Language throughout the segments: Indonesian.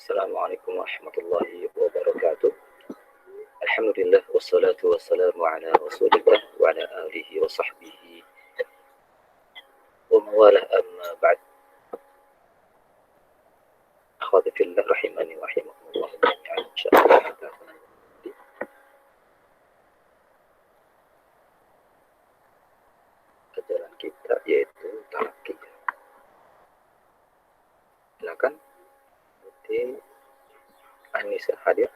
Assalamualaikum warahmatullahi wabarakatuh. Alhamdulillah wassalatu wassalamu ala Rasulillah wa ala alihi wa sahbihi wa mawalah amma ba'd. Akhwati fillah rahimani wa rahimakumullah jami'an. Insyaallah kita akan lanjut ajaran kita yaitu talaqi. Silakan Putih Anissa hadir.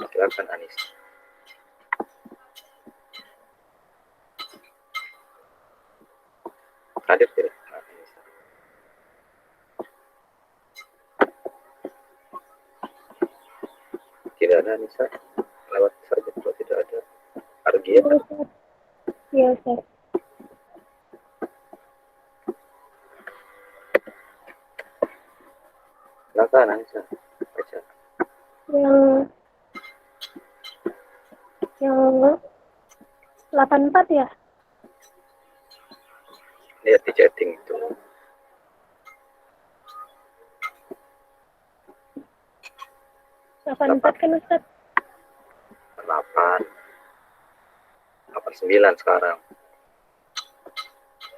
Silakan Anis. Hadir tidak? Anissa. Tidak ada Anissa. Lewat saja kalau tidak ada. Argia. Ya, Ustaz. Silakan Anissa. Baca. Yang 84 ya? Lihat di chatting itu. Delapan empat kan Ustaz? 89 sekarang.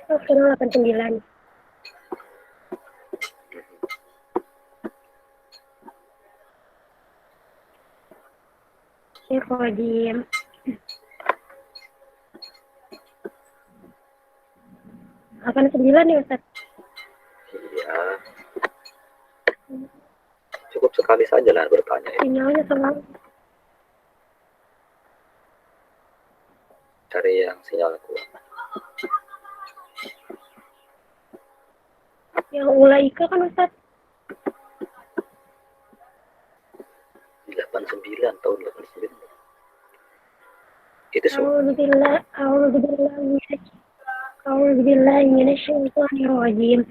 Oh, sekarang 89. Rojim. Akan 9 ya Ustaz? Iya. Cukup sekali saja lah bertanya. Sinyalnya selalu. Cari yang sinyal kuat. Yang Ulaika kan Ustaz? 89 tahun 89. Itu semua. A'udzu billahi minasyaitonir rajim.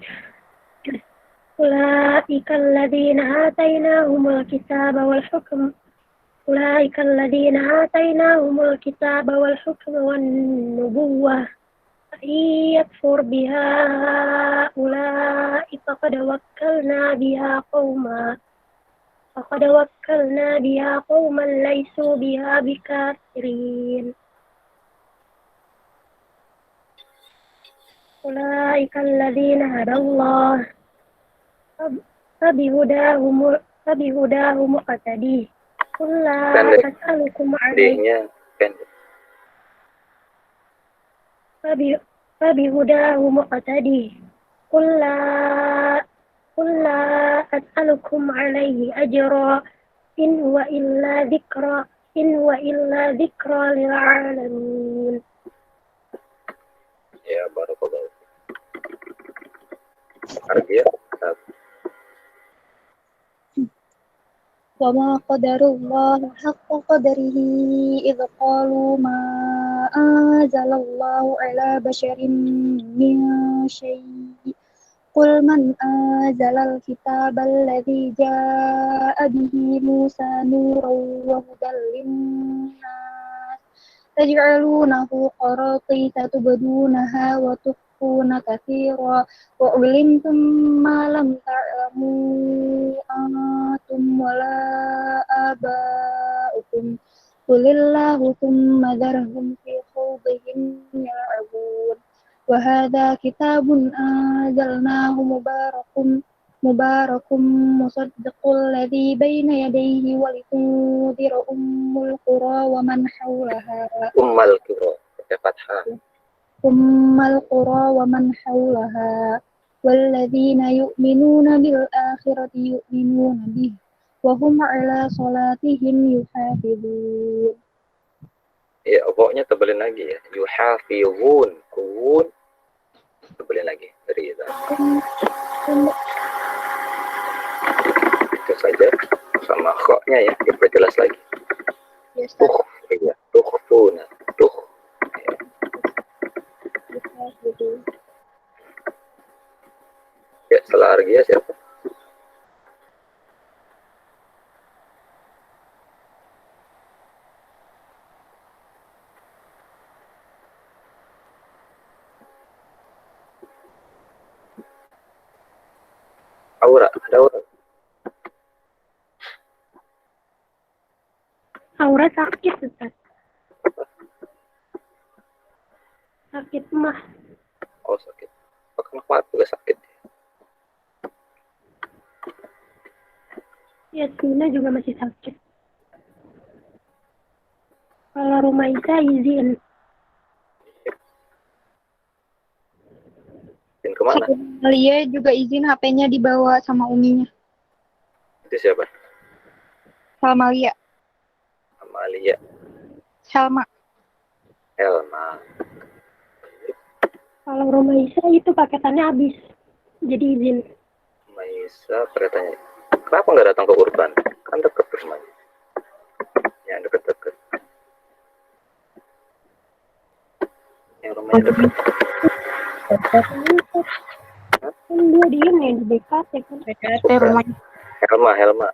Ulaika alladziina aatainahumul kitaaba wal hukma wan nubuwwah. Yakfur biha ulaika qad wakkalna biha qauman laysu biha bikafirin. Ulaika alladziina hadallah fabihudahu muqtadi. Qul la as'alukum 'alaihi fabihudahu muqtadi. Qul la as'alukum 'alaihi ajra in huwa illa dzikra lil 'alamin. Ya, barakallahu. Argia. وما قدر الله حق قدره إذ قالوا ما أنزل الله على بشر من شيء قل من أنزل الكتاب الذي جاء به موسى نورا وهدى للناس تجعلونه قراطيس تبدونها وتخفون كثيرا وعلمتم ما لم تعلموا أنتم ولا آباؤكم قل الله ثم ذرهم في خوضهم يلعبون وهذا كتاب أنزلناه مبارك مصدق الذي بين يديه ولتنذر أم القرى ومن حولها أم القرى ومن حولها والذين يؤمنون بالآخرة يؤمنون به وهم على صلاتهم يحافظون. Ya, pokoknya tebelin lagi ya. Yuhafizun. Tebelin lagi dari itu. Itu saja. Sama khoknya ya, diperjelas lagi. Tukhfuna. Ya, setelah Argia siapa? Aura, ada aura. Aura sakit, Ustaz. Sakit mah. Oh sakit. Bahkan kuat juga sakit. Yasmina juga masih sakit. Kalau Rumaisa izin. Dan kemana? Lia juga izin HP-nya dibawa sama uminya. Itu siapa? Salma Lia. Amalia. Salma. Elma. Kalau Rumaisa itu paketannya habis. Jadi izin. Maisa katanya. Kenapa nggak datang ke Urban? Kan deket rumahnya. Yang deket-deket. Yang rumahnya deket. Kan dia diem ya di BKT kan. PKT rumahnya. Helma. Helma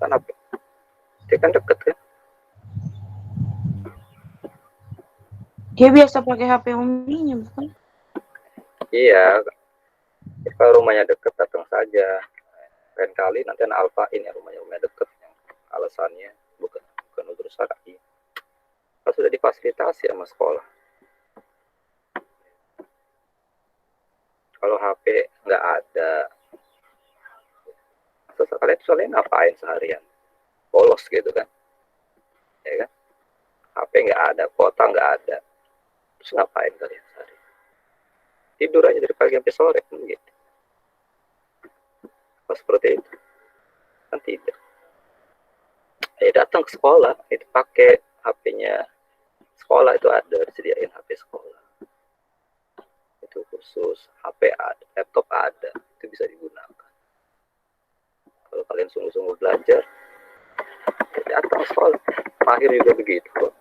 kan apa? Dia kan deket kan? Dia biasa pakai HP uminya, bukan? Iya. Kalau rumahnya deket datang saja. Lain kali nanti anak alfain ya rumahnya deket. Alasannya bukan udur syar'i. Kalau sudah difasilitasi sama sekolah. Kalau HP nggak ada, kalian soalnya ngapain seharian? Bolos gitu kan? Ya kan? HP nggak ada, kuota nggak ada. Terus ngapain kalian sehari? Tidur aja dari pagi sampai sore kan gitu. Apa seperti itu? Kan tidak. Datang ke sekolah, itu pakai HP-nya sekolah itu ada, disediain HP sekolah. Itu khusus, HP ada, laptop ada, itu bisa digunakan. Kalau kalian sungguh-sungguh belajar, datang sekolah. Mahir juga begitu.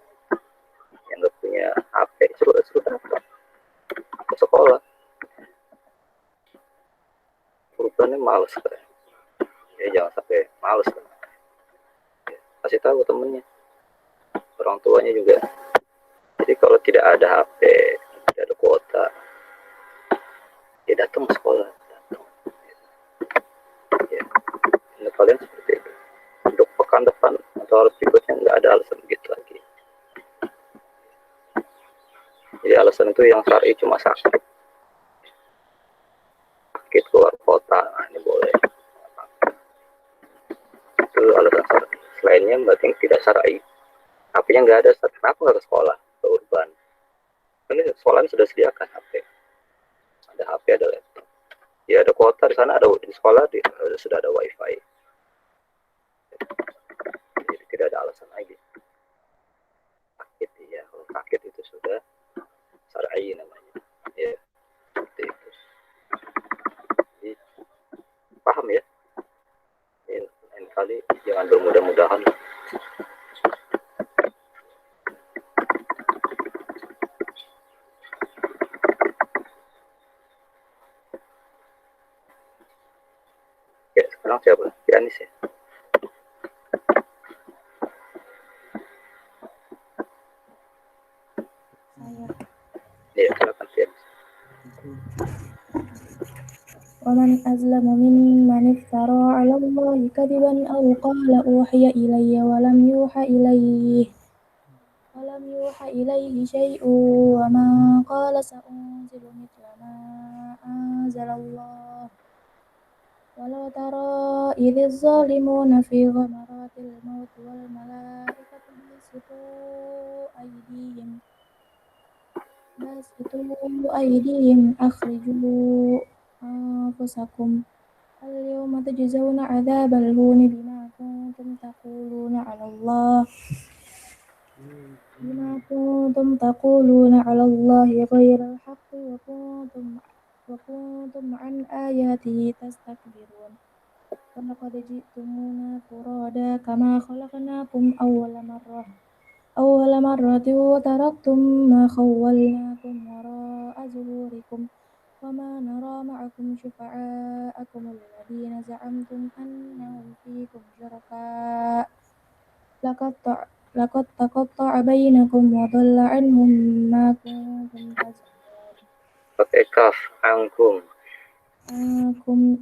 Yang nggak punya HP, suruh datang ke sekolah. Urutannya males kan. Ya jangan sampai males kan. Kasih tahu temennya, orang tuanya juga. Jadi kalau tidak ada HP, tidak ada kuota, ya datang ke sekolah. Ya, menurut kalian seperti itu. Untuk pekan depan atau harus berikutnya nggak ada alasan begitu lagi. Jadi alasan itu yang syar'i cuma sakit keluar kota, nah ini boleh. Itu alasan syar'i. Selainnya berarti tidak syar'i. HP-nya nggak ada, kenapa nggak ke sekolah, ke Urban? Ini sekolah sudah sediakan HP. Ada HP, ada laptop. Ya ada kuota di sana, ada di sekolah sudah ada wifi. Jadi tidak ada alasan lagi. Sakit ya, kalau sakit itu sudah syar'i namanya. Ya, seperti itu. Jadi, paham ya? Lain kali jangan bermudah-mudahan. Ya, sekarang siapa? Si Anis ya? Iya, silakan si Anis. ومن أظلم ممن افترى على الله كذبا أو قال أوحي إلي ولم يوحى إليه شيء ومن قال سأنزل مثل ما أنزل الله ولو ترى إذ الظالمون في غمرات الموت والملائكة باسطوا أيديهم أخرجوا أنفسكم اليوم تجزون عذاب الهون بما كنتم تقولون على الله غير الحق وكنتم عن آياته تستكبرون ولقد جئتمونا فرادا كما خلقناكم أول مرة وتركتم ما خولناكم وراء ظهوركم وما نرى معكم شفعاءكم الذين زعمتم أنهم فيكم شركاء لقد تقطع بينكم وضل عنهم ما كنتم تزعمون. Pakai kaf, angkum. Ankum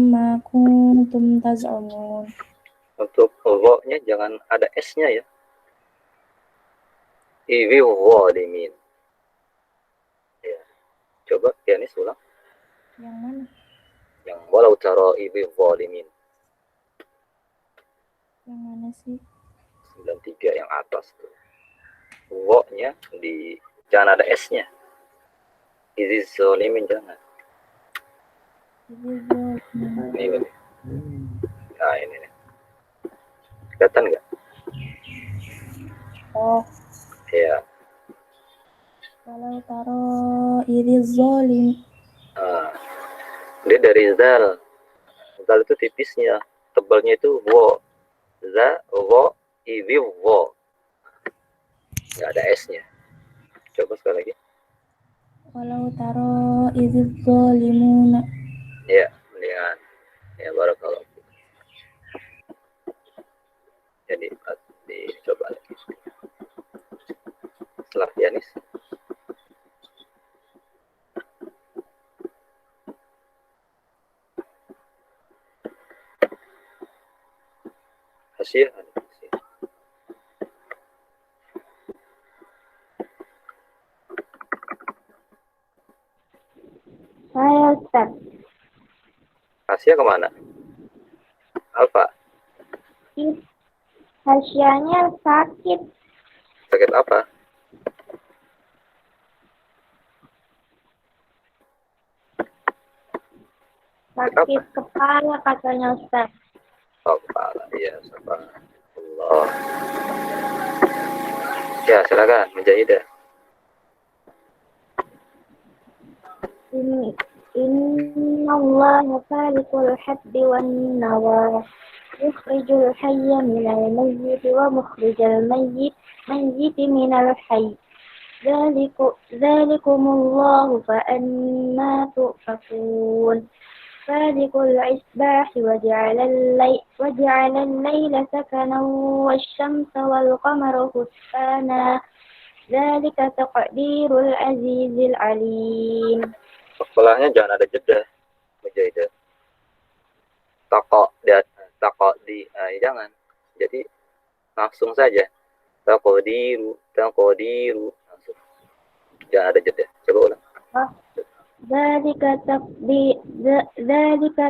ma kuntum taz'umun. Untuk wo-nya jangan ada S-nya ya. Iwi zalimin. Ya. Coba pianis ulang. Yang mana? Yang walau tara iwi zalimin. Yang mana sih? 93 yang atas tuh. Wo-nya jangan ada S-nya. Iwi zalimin jangan. Ini. Nah, ini nih. Kelihatan nggak? Oh, Ya. walau taro idhiz zalim. Dia dari zal. Zal itu tipisnya. Tebalnya itu wo. Za, wo, iwi, wo. Nggak ada S-nya. Coba sekali lagi. Walau taro idhiz zalimuna. Ya, mendingan. Ya, barakallahu. Jadi, dicoba lagi. Setelah pianis. Hasil. Saya Ustaz. Hasil kemana? Alfa. Hasyanya sakit. Sakit apa? Sakit kepala katanya Ustaz. Oh, kepala. Iya, Allah. Ya, silakan Mujahidah. Inna Allah falikul habbi wan nawa. Yukhrijul hayya minal mayyit wa mukhrijal mayyit minal hayy. Dzalikumullahu fa anna tu'fakun. Falikul isbahi wa ja'ala al-layla sakanan wasyamsa wal qamara husbana. Dzalika taqdirul azizil alim. Sekolahnya jangan ada jeda. Mujahidah. Toko di jangan. Jadi langsung saja. Taqdiru langsung. Jangan ada jeda. Coba ulang. Dzalika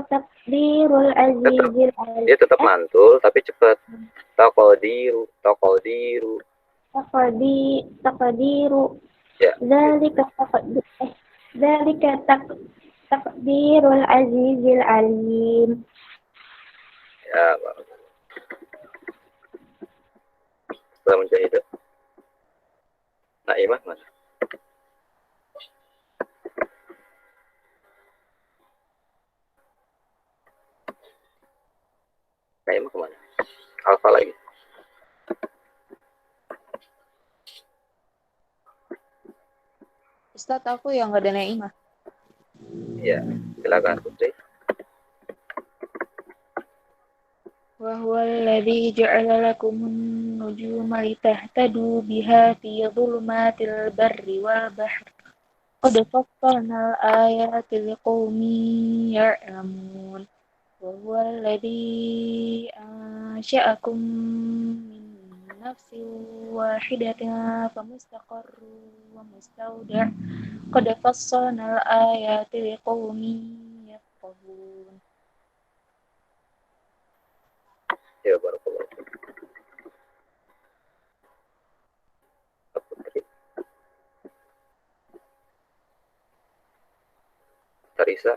taqdirul azizil alim. Dia tetap mantul tapi cepat. Taqdiru. Taqdiru. Ya. Dzalika taqdirul azizil alim. Ya, setelah Mujahidah. Naimah mana? Naimah kemana? Alfa lagi. Ustadz, aku yang nggak ada Naimah. Iya, silakan Putri. وهو الذي جعل لكم النجوم لتهتدوا بها في ظلمات البر والبحر قد فصلنا الآيات لقوم يعلمون وهو الذي أنشأكم من نفس واحدة فمستقر ومستودع قد فصلنا الآيات لقوم يفقهون. Ya, barakallahu. Putri. Tarisa.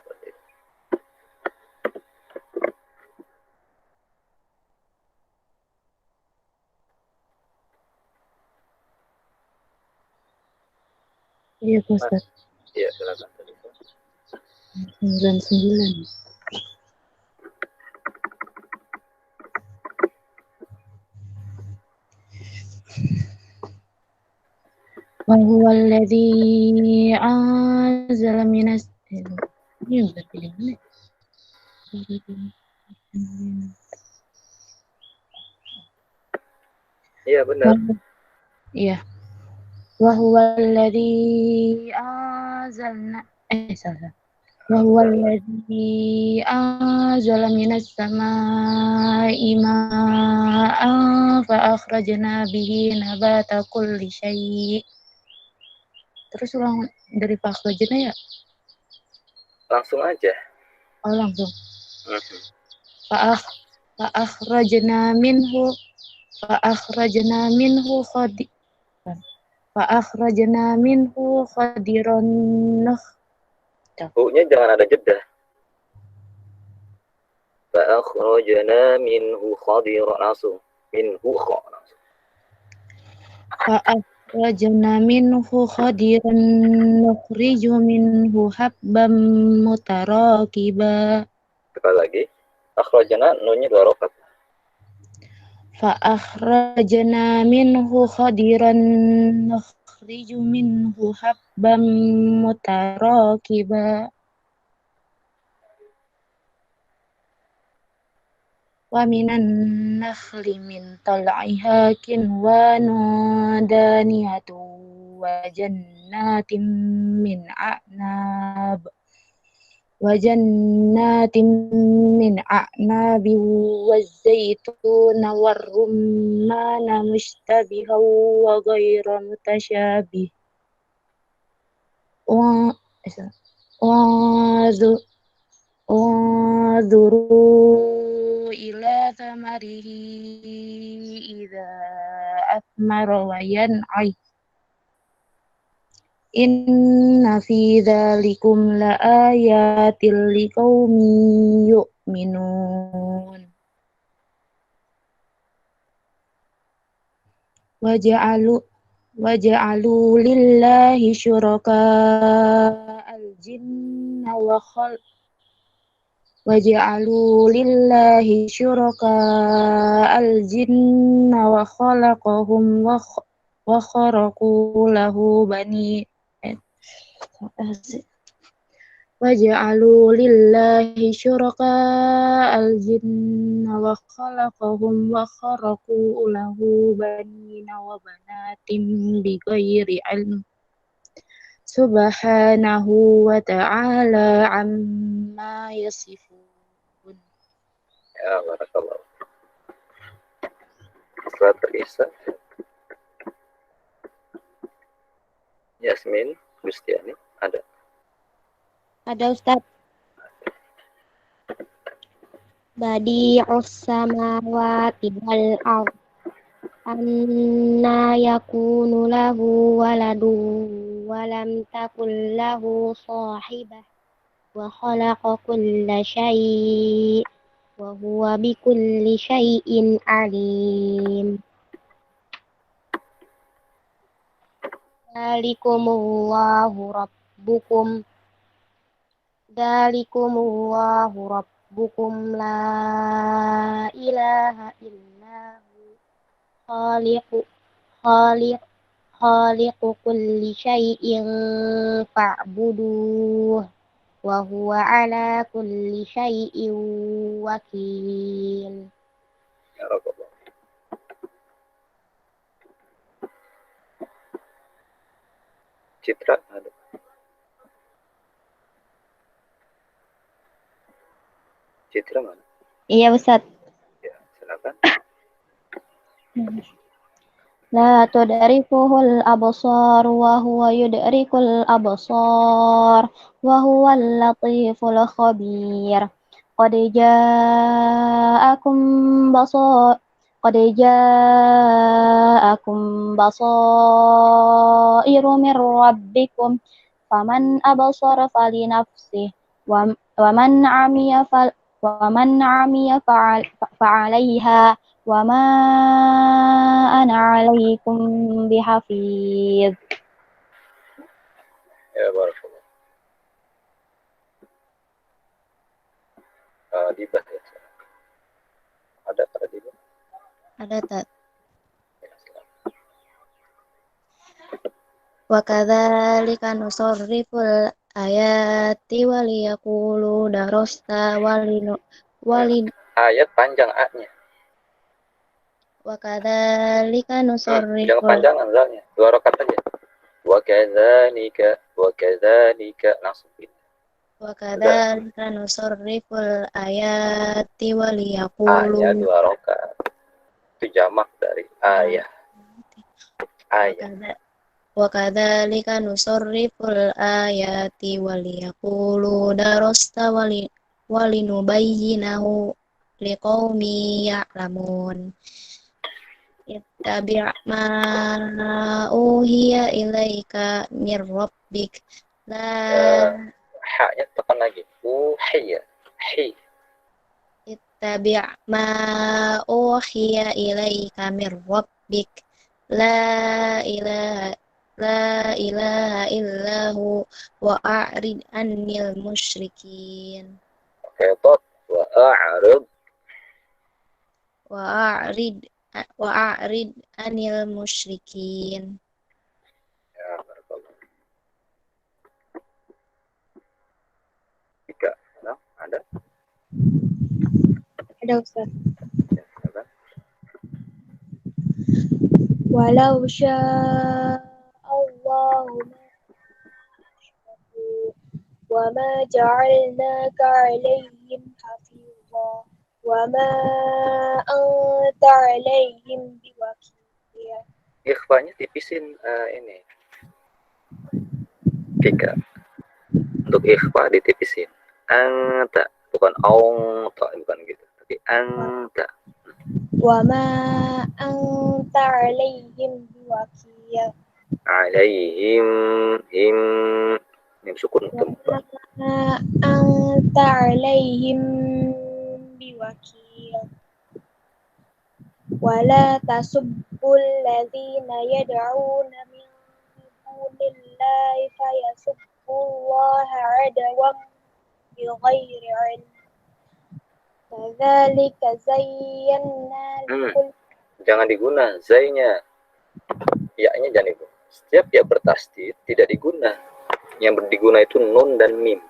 Iya, Pak Ustaz. Iya, silakan Tarisa. 99. وهو الذي أنزل من ini berarti di mana? Iya, benar. Iya. وهو الذي أنزلنا salah. وهو الذي أنزل من السماء ماء فأخرجنا به نبات كل شيء. Terus ulang dari فأخرجنا ya? Langsung aja. Oh langsung. فأخرجنا منه خضرا Bu-nya jangan ada jeda. فأخرجنا منه خضرا langsung. Minhu langsung. فأخرجنا منه خضرا نخرج منه حبا متراكبا. Sekali lagi. Akhrajana nunnya 2 rokat. فأخرجنا منه خضرا نخرج منه حبا متراكبا. ومن النخل من طلعها كنوان دانية وجنات من أعناب والزيتون والرمان مشتبها وغير متشابه انظروا إلى ثمره إذا أثمر وينعي إن في ذلكم لآيات لقوم يؤمنون وجعلوا لله شركاء الجن وخلقهم وخرقوا له بني وجعلوا لله شركاء الجن وخلقهم وخرقوا له بنين وبنات بغير علم سبحانه وتعالى عما يصفون. Ya, barakallah. Surat Isa. Yasmin, Gustiani, ada? Ada Ustaz. Badi'us samawati wal ardh anna yakunu lahu waladun wa lam takul lahu sahibah wa khalaqa kulla syai' wa huwa bikulli syai'in alim. Dzalikumullahu rabbukum la ilaha illahu khaliqu kulli syai'in fa'buduh wa huwa ala kulli syai'in wakil. Ya Rabbah. Citra, ada? Citra mana? Iya Ustaz. Ya, silakan. La tudrikuhul absar wa huwa yudrikul absar wa huwal latiful khabir. Qad ja'akum basairu mir rabbikum faman absara falinafsih wa man 'amiya fa'alaiha wa ma ana 'alaikum bihafiz. Ya, barakallah. Dibah ya. Ada pada Dibah? Ada tak? Ya, silakan. Wa kadzalika nusarriful ayati wa liyaqulu darasta Ayat panjang A-nya. wa kadzalika Jangan nusarriful panjangan zalnya. 2 rakaat aja. Wa kadzalika langsung. Wakadzalika nusarriful ayati A-nya waliyaqulu 2 rakaat. Itu jamak dari ayah. Ayah. Wakadzalika nusarriful ayati waliyaqulu darasta walinubayyinahu liqaumi ya'lamun. Ittabi' ma uhiya ilaika mir rabbik la Ha-nya tekan lagi. Uhiya. Hi. ittabi' ma uhiya ilaika mir rabbik la ilaha illahu wa a'rid anil musyrikin Oke, tot. Wa'a'rid. wa a'rid anil musyrikin. Ya, barakallah. 3. Nah, ada? Ada Ustaz. Ya, ada. Walau sya'allahu wa ma ja'alnaka 'alaihim hafizha wa ma anta 'alaihim biwakil. Ikhfanya tipisin ini. 3. Untuk ikhfa ditipisin. Anta. Bukan ongta. Bukan gitu. Tapi anta. Wa ma anta 'alaihim biwakil. Alaihim. Him. Mim sukun Wa ma anta 'alaihim biwakil. Wala tasubbul ladzina yad'una min dunillahi fayasubbullaha 'adwan bighairi 'ilm. Kadzalika zayyana Jangan diguna zainya. Ya-nya jangan diguna. Setiap ya bertasdid tidak diguna. Yang diguna itu nun dan mim.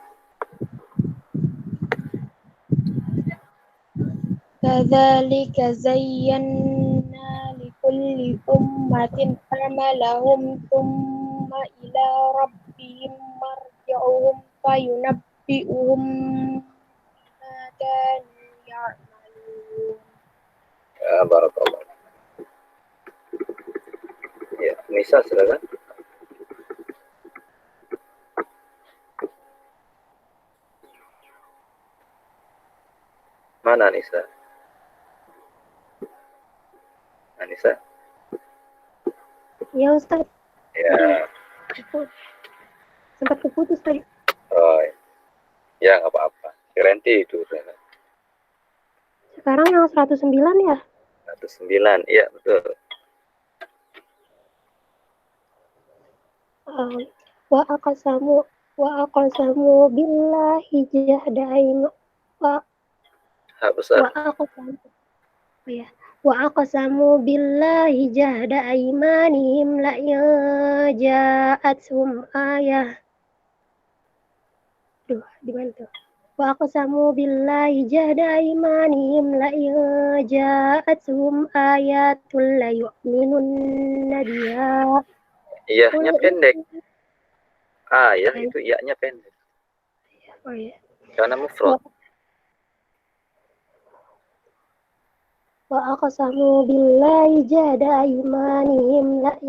Kadzalika zayyana likulli ummatin amalahum thumma ila rabbihim marji'uhum fayunabbi'uhum bima kanu ya'malun. Ya, barakallah. Ya, Nisa silakan. Mana Nisa? Anissa? Ya Ustaz, Ya. sempat keputus tadi. Oh, ya nggak apa-apa. Kirain tidur. Sekarang yang 109 ya? 109, iya betul. Wa aqsamu billahi jahda aim Ha besar. Wa aqsamu billahi jahda aymanihim la ja'athum ayah. Di mana tuh? Wa aqsamu billahi jahda aymanihim la ja'athum ayatul la yu'minunna biha. Iyahnya pendek. Ya itu iyahnya pendek. Oh iya. Karena mufrad. Wa aqsamu billahi jahda aymanihim la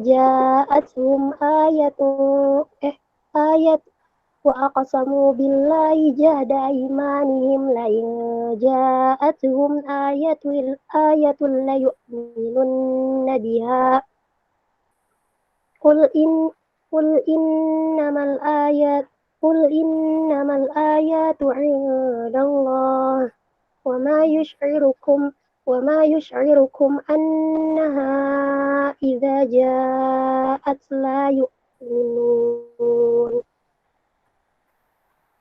ja'athum ayat wa aqsamu billahi jahda aymanihim la ja'athum ayatul la yu'minunna biha. Qul innamal ayatu 'indallah wa ma yush'irukum annaha idza ja'at la yu'minun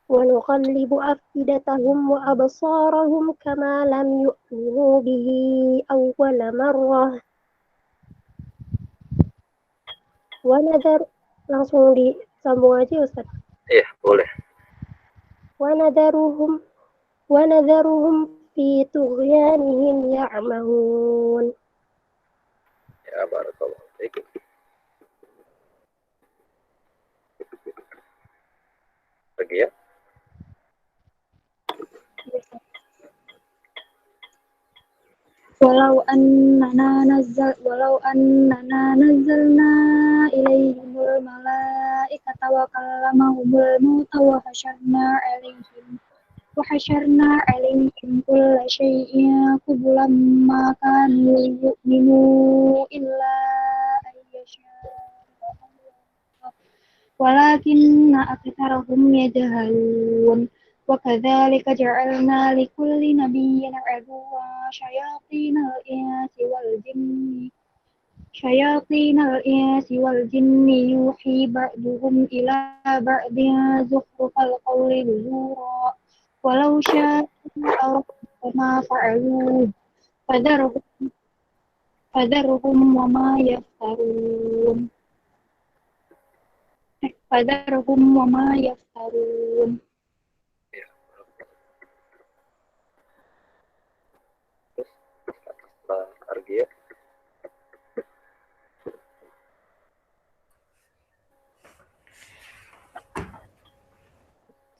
wa nuqallibu afidatahum wa absarahum kama lam yu'minu bihi awwala marrah wa nadhar. Langsung disambung aja Ustaz. Iya, boleh. Wa nadharuhum fi tughyanihim ya'mahun. Ya, barakallah. Baik. Lagi ya. walau annana nazzalna ilaihimul malaikata wa kallamahumul mauta wa hasyarna alaihim kulla syai'in qubulan ma kanu yu'minu illa ayyasha walakinna aktsarahum yajhalun wa kadzalika ja'alna likulli nabiyyin aduwwan syayatinal insi wal jinni yuhi ba'duhum ila ba'din zukhrufal qawli ghurura walau sya'a ma fa'aluhu fadharhum wa ma yaftarun Ya. Terus setelah Argia,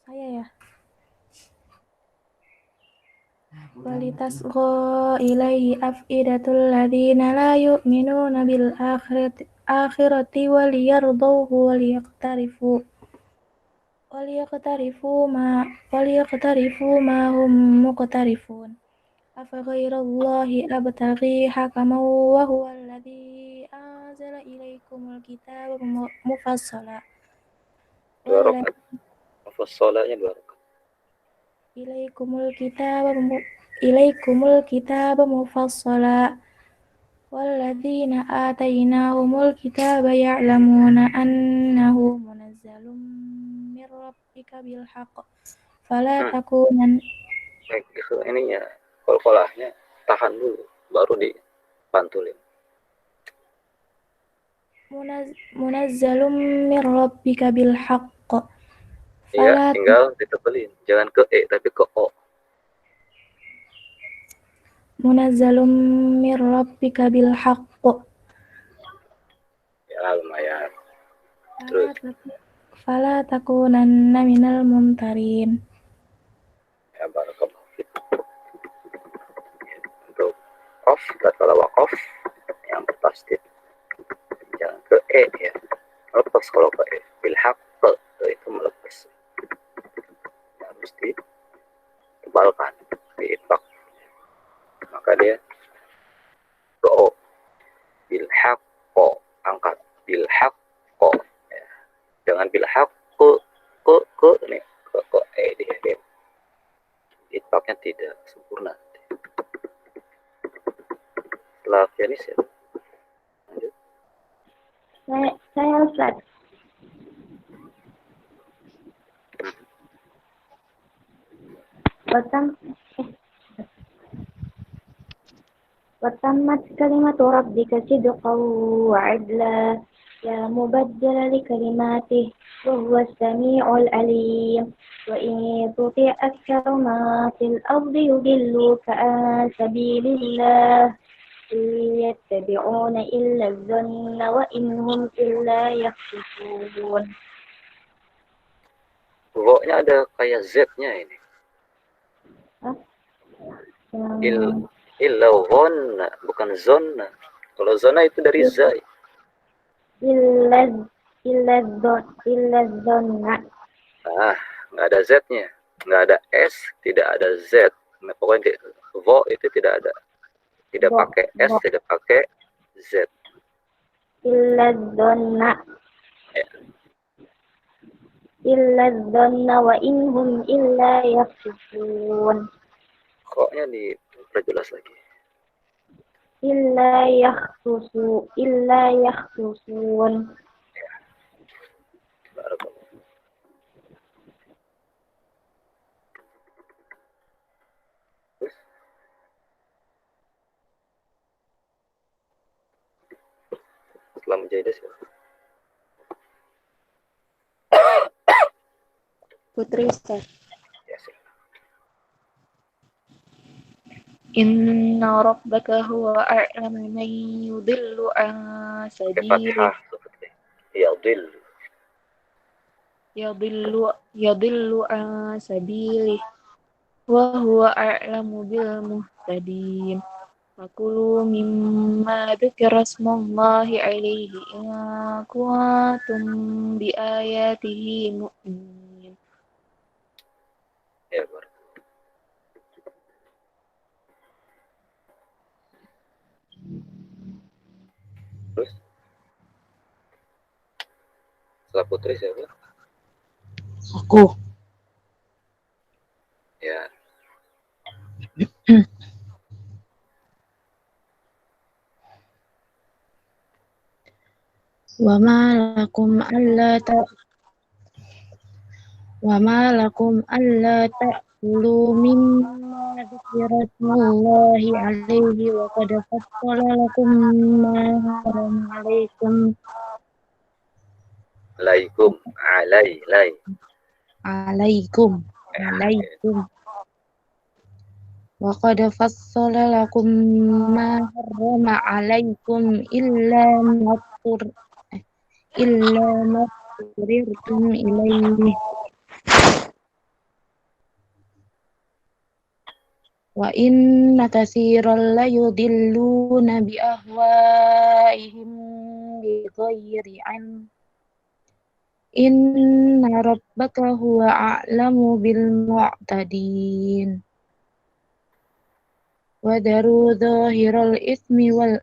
Saya ya. Walitasgha ilaihi afidatul ladzina la yu'minuna bil akhirati waliyardawhu waliyaqtarifu ma hum muqtarifun. Afa ghairallahi abtaghi hakaman wa huwa alladzi anzala ilaikumul kitaba mufassala. dua rakaat. Mufassalahnya 2 rakaat. ilaikumul kitaba mufassala walladzina atainahumul kitaba ya'lamuna annahu munazzalun mir rabbika bil haqq fala takunan Ininya kol-kolahnya tahan dulu baru dipantulin. Munazzalun mir rabbika bil haqq. Iya, tinggal ditebelin. Jangan ke E tapi ke O. Munazzalun mir rabbika bil haqq. Ya, lumayan. Terus Fala takunanna minal mumtarin. ya barakallahu fiik. Untuk qaf, kata waqaf yang bertasdid. Jangan ke E ya. Lepas kalau ke E. Bil haqq itu melepas. Harus ditebalkan, diitlaq. Maka dia ke O. Bil haqq, angkat. Bil haqq. Ya. Jangan bil haqq ke nih ke E dia. Itlaqnya tidak sempurna. Setelah Fianis ya. Lanjut. Saya Ustaz. Watammat kalimatu rabbika sidqan wa adla la mubaddala li kalimatihi wa huwa as-sami'ul alim wa in tuti' aktsara ma fil ardi yudilluka an sabilillah yattabi'una illa adh-dhanna wa in hum illa yakhrusun. Pokoknya ada kayak Z-nya ini. Illa zonna, bukan zonna. Kalau zona itu dari zai. Illa zonna. Ah, nggak ada Z-nya. Nggak ada S, tidak ada Z. Nah, pokoknya vo itu tidak ada. Tidak pakai S, tidak pakai Z. Illa zonna. Illa zonna wa inhum illa yakhrusun. Koknya diperjelas lagi. Illa yakhrusun. Ya. Barakallahu. Terus setelah menjadi Putri Ustaz. ya silakan. Inna rabbaka huwa a'lamu man yudillu an sabilihi Fathah seperti yadillu an sabilihi wa huwa a'lamu bil muhtadin. Fakulu mimma dzukira smallahi alaihi in kuntum bi ayatihi mu'minin. Ya, Bar. Terus setelah Putri siapa? Aku. Ya. Wama lakum alla ta'kulu mimma dzukira smallahi alaihi wa qad fassala lakum ma harama alaikum alaikum wa qad fassala lakum ma harrama alaikum illa ma turirtum ilaihi wa inna katsiran la yudilluna bi ahwaihim bi ghairi ilm inna rabbaka huwa a'lamu bil mu'tadin wadaru dhahiral ismi wa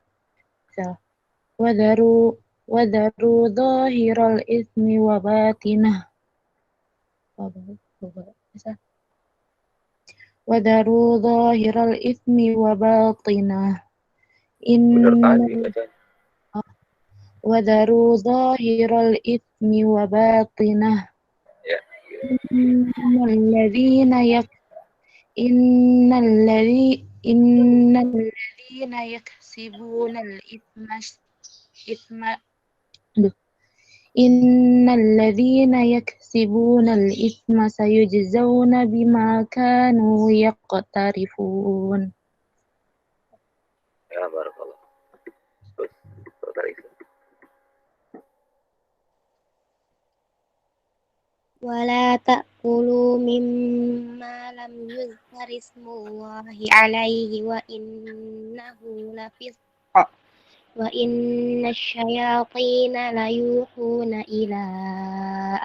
batinah Benar tadi bacanya. وذروا ظاهر الإثم وباطنه Ya. إن الذين يكسبون الإثم سيجزون بما كانوا يقترفون. Ya, barakallah. Terus tarik. ولا تأكلوا مما لم يذكر اسم الله عليه وإنه لفسق وإن الشياطين ليوحون إلى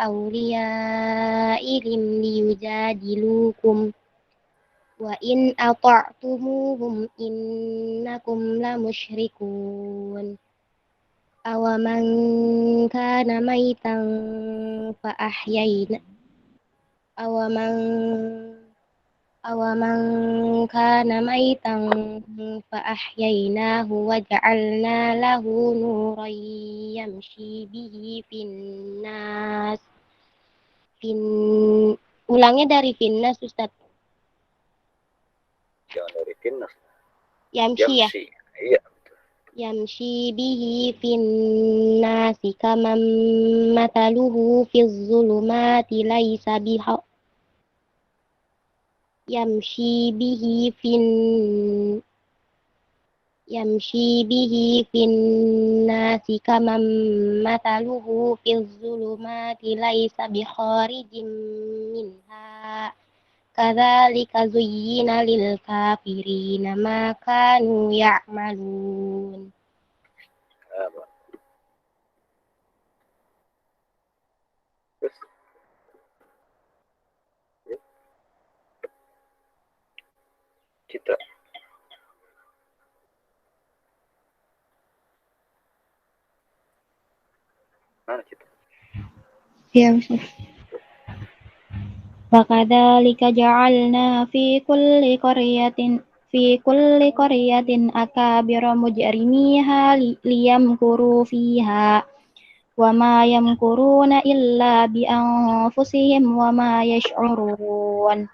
أوليائهم ليجادلوكم وإن أطعتموهم إنكم لمشركون أومن كان ميتا فأحييناه وجعلنا له نورا يمشي به في الناس. Ulangnya dari finnas, Ustaz. Jangan dari finnas. Yamshi ya? Iya. Yamshi bihi finnasi kaman mataluhu fiz zulumati laisa biha yamshi bihi finnasi kaman mataluhu fiz zulumati laisa bikharijin minha kadzalika zuyyina lil kafirina ma kanu ya'malun. Terus Citra. Mana Citra? Ya, Ustaz. وكذلك جعلنا في كل قرية أكابر مجرميها ليمكروا فيها وما يمكرون إلا بأنفسهم وما يشعرون.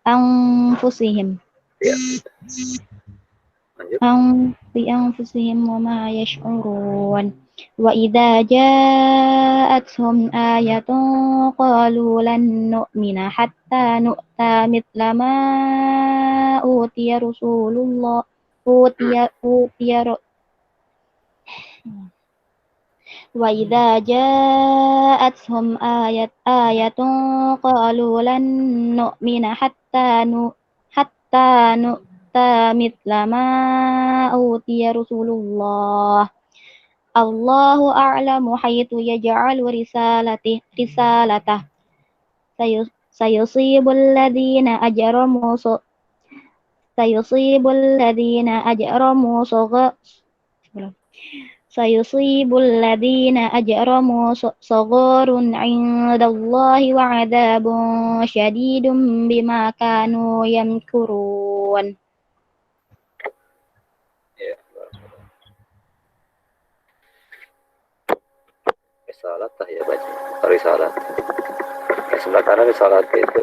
أنفسهم بأنفسهم وما يشعرون. وإذا جاءتهم آية قالوا لن نؤمن حتى نؤتى مثل ما أوتي رسول الله وإذا جاءتهم آية قالوا لن نؤمن حتى نؤتى مثل ما أوتي رسول الله أعلم حيث يجعل رسالته سيصيب الذين أجرموا صغار عند الله وعذاب شديد بما كانوا يمكرون. Ya, risalatah ya baca. Risalah. Yang sebelah kanan risalah itu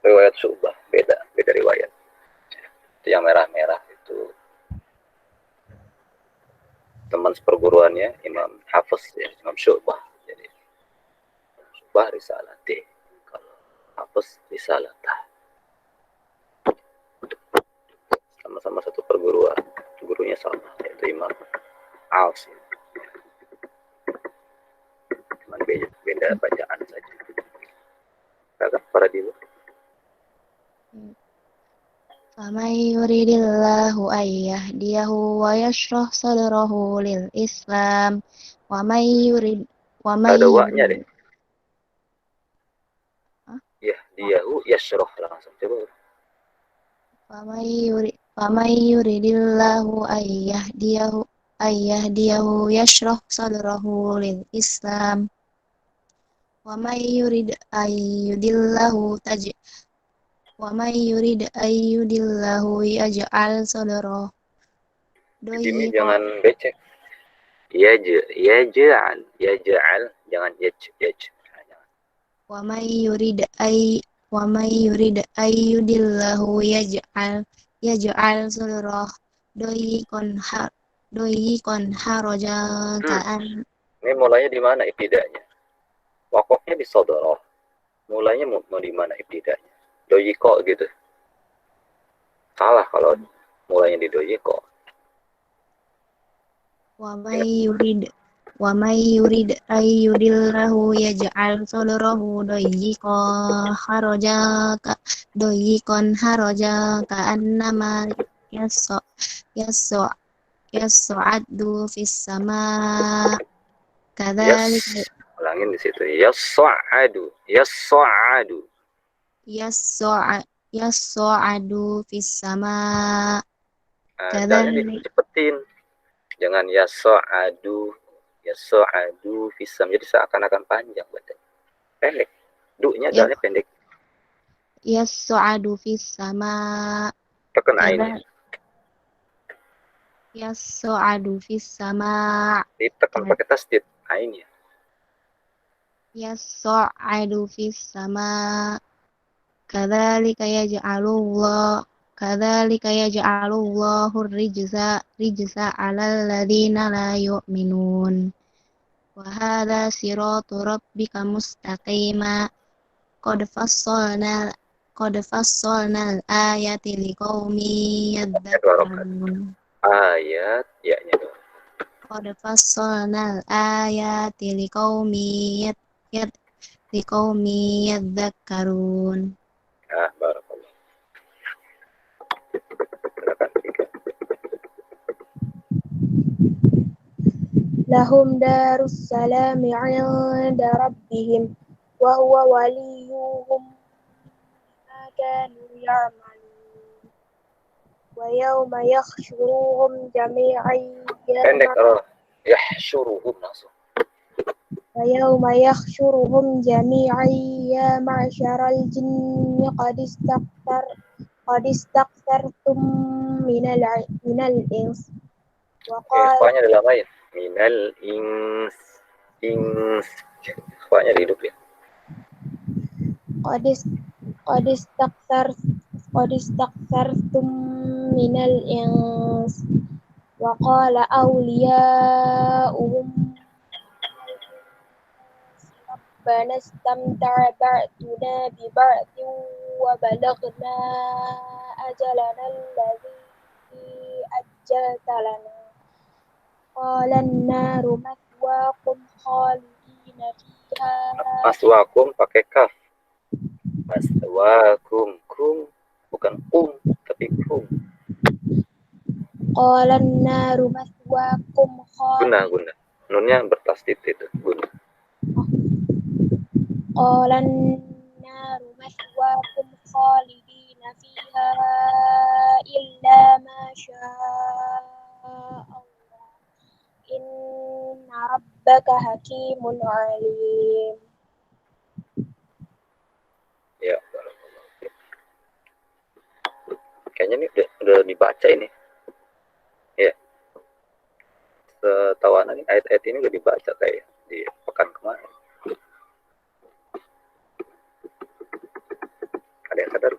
riwayat Syu'bah, beda riwayat. Itu yang merah-merah itu teman seperguruannya Imam Hafiz ya, Imam Syu'bah. Jadi Syu'bah risalah D, kalau Hafiz risalah tah. Sama-sama satu perguruan, gurunya sama, yaitu Imam Asim. Cuman beda bacaan saja. Kakak para dulu. فمن يريد الله أن يهديه ويشرح صدره للإسلام ومن Ada waknya deh. Hah? Yahdiyahu yashrah langsung coba. فمن يريد الله أن يهديه يشرح صدره للإسلام ومن يريد أن يضله يجعل صدره Ini jangan becek. Yaj'al jangan yaj. ومن يريد أن يضله يجعل صدره ضيقا حرجا كأن. Ini mulainya di mana ibtidanya? Wakofnya di sadrah. Mulainya mau di mana ibtidanya? Doyiko gitu. Salah kalau mulainya di doyiko. ومن يريد أن يضله يجعل صدره ضيقا حرجا كأنما يصعد في السماء كذلك Ulangin di situ. يصعد في السماء Dalnya dicepetin. Jangan yas'adu fisam. Jadi seakan-akan panjang bacanya. Pendek. Du-nya dalnya pendek. Yas'adu fis sama. Tekan ainnya. Yas'adu fis sama. Ditekan pakai tasdid ainnya. Yas'adu fis sama. Kadzalika yaj'alullahu rijza 'alal ladzina la yu'minun. Wa hadza siratu rabbika mustaqima. Qad fassalna al-ayati liqaumin yadhakkarun. Ayat ya-nya dong. Qad fassalna al-ayati liqaumin yadhakkarun. Barakallah. Silakan tiga. Lahum darus salami 'inda rabbihim wa huwa waliyuhum ma kanu ya'malun. Wa yawma yakhshuruhum jami'an Pendek kalau yahsyuruhum langsung. ويوم يحشرهم جميعا يا معشر الجن قد استكثرتم من الإنس وقال Ikhwanya dilamain. Minal ins. Ikhwanya dihidup ya. قد استكثرتم من الإنس وقال أولياؤهم ربنا استمتع بعضنا ببعض وبلغنا أجلنا الذي أجلت لنا قال النار مثواكم مثواكم خالدين فيها Maswakum pakai kaf. Maswakum kum bukan tapi kum. قال النار مثواكم Guna. خالدين Nunnya bertasdid itu guna. قال النار مثواكم خالدين فيها إلا ما شاء الله إن ربك حكيم عليم. Ya. Kayaknya ini udah dibaca ini. Ya. Setahu anak ini ayat-ayat ini udah dibaca kayak di pekan kemarin. Ada yang sadar?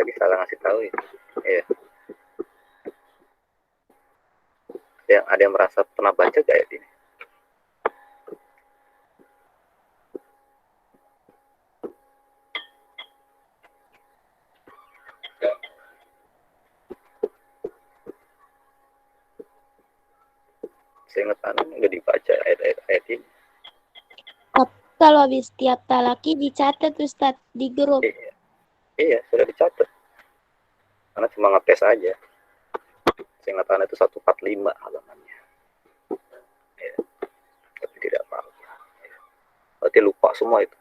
Tadi salah ngasih tahu ya. Iya. Ada yang merasa pernah baca gak ayat ini? Seingat anak udah dibaca ayat-ayat ini. Kalau habis tiap talaki dicatat Ustadz di grup. Iya, sudah dicatat. Karena cuma ngetes aja. Seingat anak itu 145 halamannya. Ya. Tapi tidak apa-apa. Ya. Berarti lupa semua itu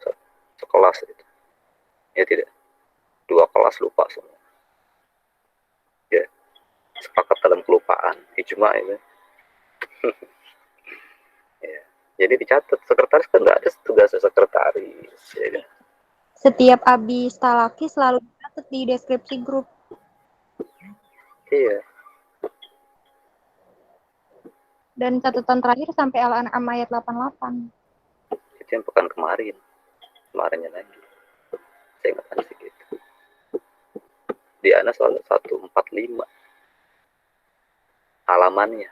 sekelas itu. Ya tidak. 2 kelas lupa semua. Ya. Sepakat dalam kelupaan. Ijma itu. Ya. Jadi dicatat. Sekretaris kan nggak ada tugas sekretaris. Ya. Setiap habis talaki selalu dicatat di deskripsi grup. Iya. Dan catatan terakhir sampai Al-An'am ayat 88. Itu yang pekan kemarin. Kemarinnya lagi. Saya ingat aja segitu. Di Ana soal 145. Halamannya.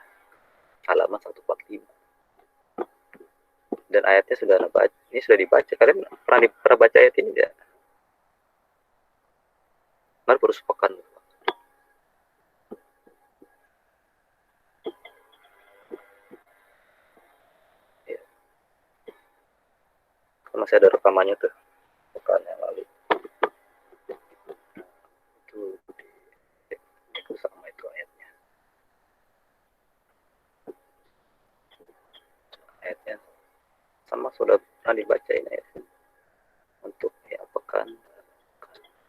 Halaman 145. Dan ayatnya sudah dibaca. Ini sudah dibaca. Kalian pernah baca ayat ini tidak? Kemarin baru sepekan. Ya. Masih ada rekamannya tuh. Pekan yang lalu. Itu sama itu ayatnya. Ayatnya sama sudah pernah dibacain ayat untuk ya pekan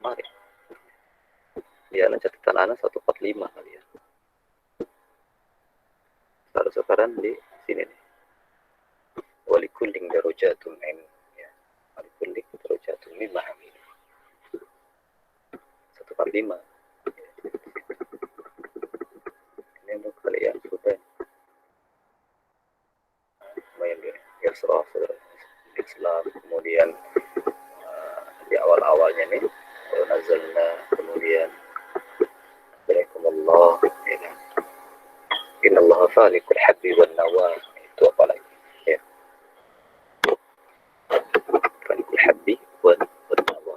kemarin. Ya, catatan anak 145 kali ya. Lalu sekarang di sini nih. Walikullin darajatun min ya. Walikullin darajatun mimma amil. 145. Ini untuk kalian sudah main ya surah Islam, kemudian di awal-awalnya nih nazalna, kemudian Alaikumullah ya kan. Innallaha faliqul habbi wan nawa, itu apa lagi ya, faliqul habbi wan nawa.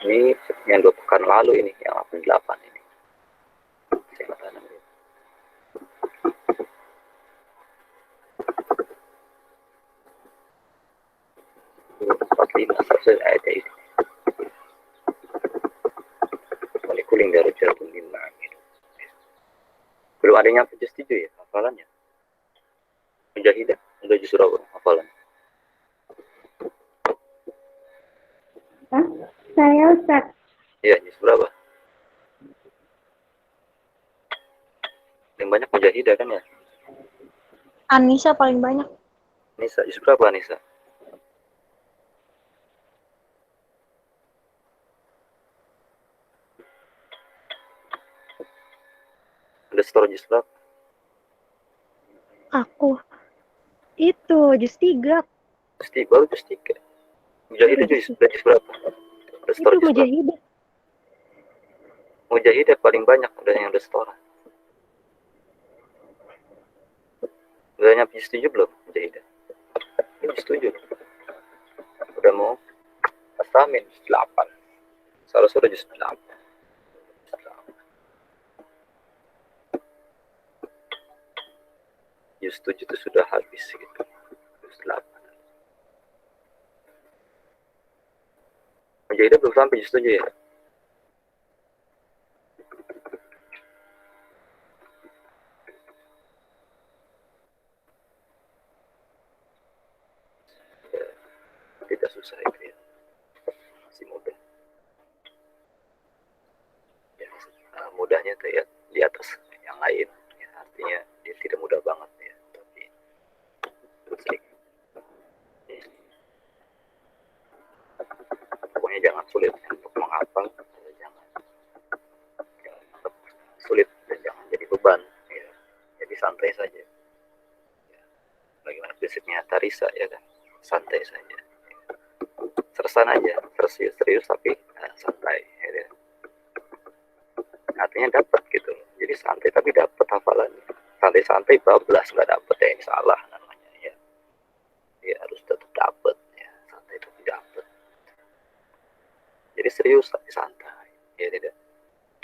Ini yang 2 pekan lalu ini, yang 88 ini. Saya nggak tahu namanya. Seharusnya ayatnya itu. Walikullin darajatun mimma amil. Belum ada yang nyampe juz 7 ya hafalannya. Mujahidah udah juz berapa hafalan? Saya Ustaz. Iya, juz berapa? Yang banyak Mujahidah kan ya? Anissa paling banyak. Nisa, juz berapa Nisa? Ada store juz berapa? Aku itu juz 3. Baru juz 3. Mujahidah juz berapa? Ada store Itu juz berapa? Mujahidah. Mujahidah paling banyak udah yang ada store. Udah nyampe juz 7 belum Mujahidah? Ini juz 7. Udah mau asamin juz 8. Salah sudah juz 8. juz 7 itu sudah habis gitu. Juz 8. Jadi belum sampai juz 7 ya. Tidak susah itu ya, masih mudah ya. Mudahnya tuh ya di atas yang lain ya, artinya dia tidak mudah banget ya, tapi sedikit ya. Pokoknya jangan sulit untuk menghafal, jangan sulit dan jangan jadi beban ya. Jadi santai saja ya. Bagaimana prinsipnya Tarisa ya kan, santai saja, sersan aja, serius tapi santai ya. Artinya dapat gitu, jadi santai tapi dapat hafalannya. Santai-santai bablas nggak dapat ya, ini salah namanya ya. Dia harus tetap dapat ya, santai tapi dapat. Jadi serius tapi santai ya, tidak.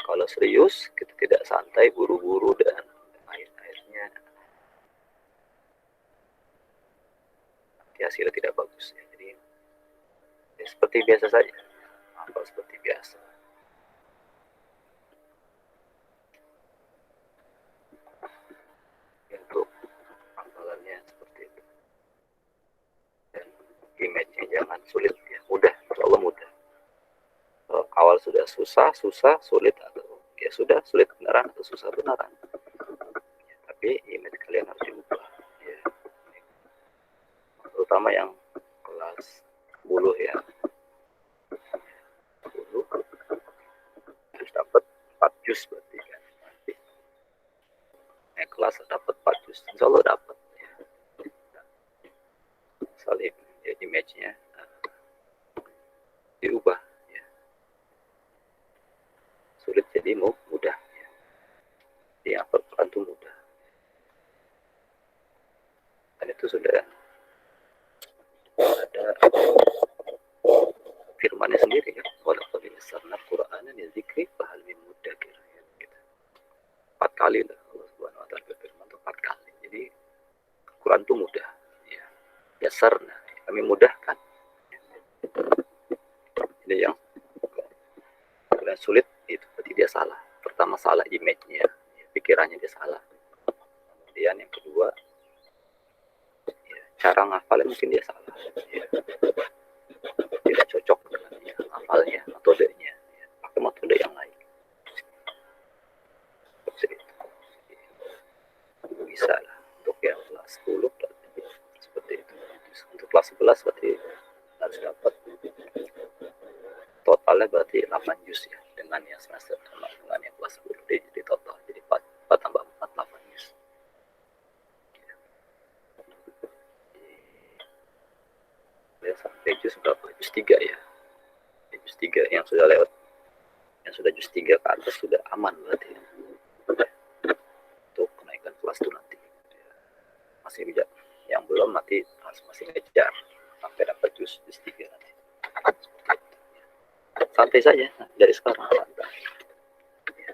Kalau serius kita tidak santai, buru-buru dan akhirnya hasilnya tidak bagus ya. Jadi ya, seperti biasa saja, hafal seperti biasa. Untuk hafalannya seperti itu. Dan image-nya jangan sulit ya, mudah, insya mudah. Kalau awal sudah susah, sulit, atau ya sudah sulit beneran atau susah beneran. Ya, tapi image kalian harus diubah ya. Terutama yang kelas 10 ya. 10 harus dapat 4 juz berarti kan. Kelas dapat 4 juz, insya Allah dapat ya. Saling ya, image-nya diubah ya. Sulit jadi mudah ya. Jadi Al-Quran itu mudah. Dan itu sudah ada firmannya sendiri ya. Walaqad yassarna al-Qur'ana lidzikri fahal min muddakir ya. 4 kali lah Allah Subhanahu wa taala berfirman, 4 kali. Jadi Al-Quran itu mudah ya. Yassarna, kami mudahkan. Jadi yang sulit itu berarti dia salah. Pertama salah image-nya, ya, pikirannya dia salah. Kemudian yang kedua ya, cara ngafalnya mungkin dia salah ya. Tidak cocok dengan ya, hafalnya, metodenya ya. Pakai metode yang lain. Bisa lah untuk yang kelas 10 seperti itu. Untuk kelas 11 berarti harus dapat totalnya berarti 8 juz ya, dengan yang semester dengan yang kelas 10 jadi total jadi 4 tambah 4 8 juz ya. Sampai juz berapa? Juz 3 ya. Juz 3 yang sudah lewat, yang sudah juz 3 ke atas sudah aman berarti ya. Untuk kenaikan kelas itu nanti masih bijak, yang belum nanti masih ngejar sampai dapat juz 3 nanti. Santai saja dari sekarang, santai ya.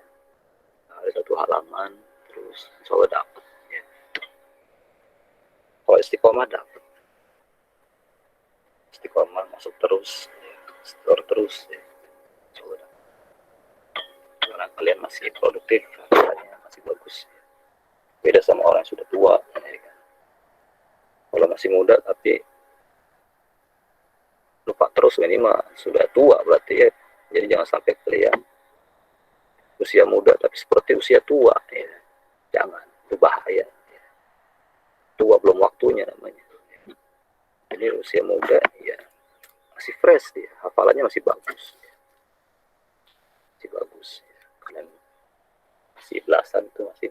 Ada 1 halaman terus insya Allah dapat ya. Kalau istiqomah dapat, istiqomah masuk terus ya. Store terus ya. Insya Allah dapat. Karena kalian masih produktif, katanya masih bagus ya. Beda sama orang yang sudah tua ya kan. Kalau masih muda tapi lupa terus, ini mah sudah tua berarti ya. Jadi jangan sampai kalian usia muda tapi seperti usia tua ya. Jangan, itu bahaya ya. Tua belum waktunya namanya. Jadi usia muda ya masih fresh dia, hafalannya masih bagus ya. Masih bagus ya. Kalian masih belasan itu masih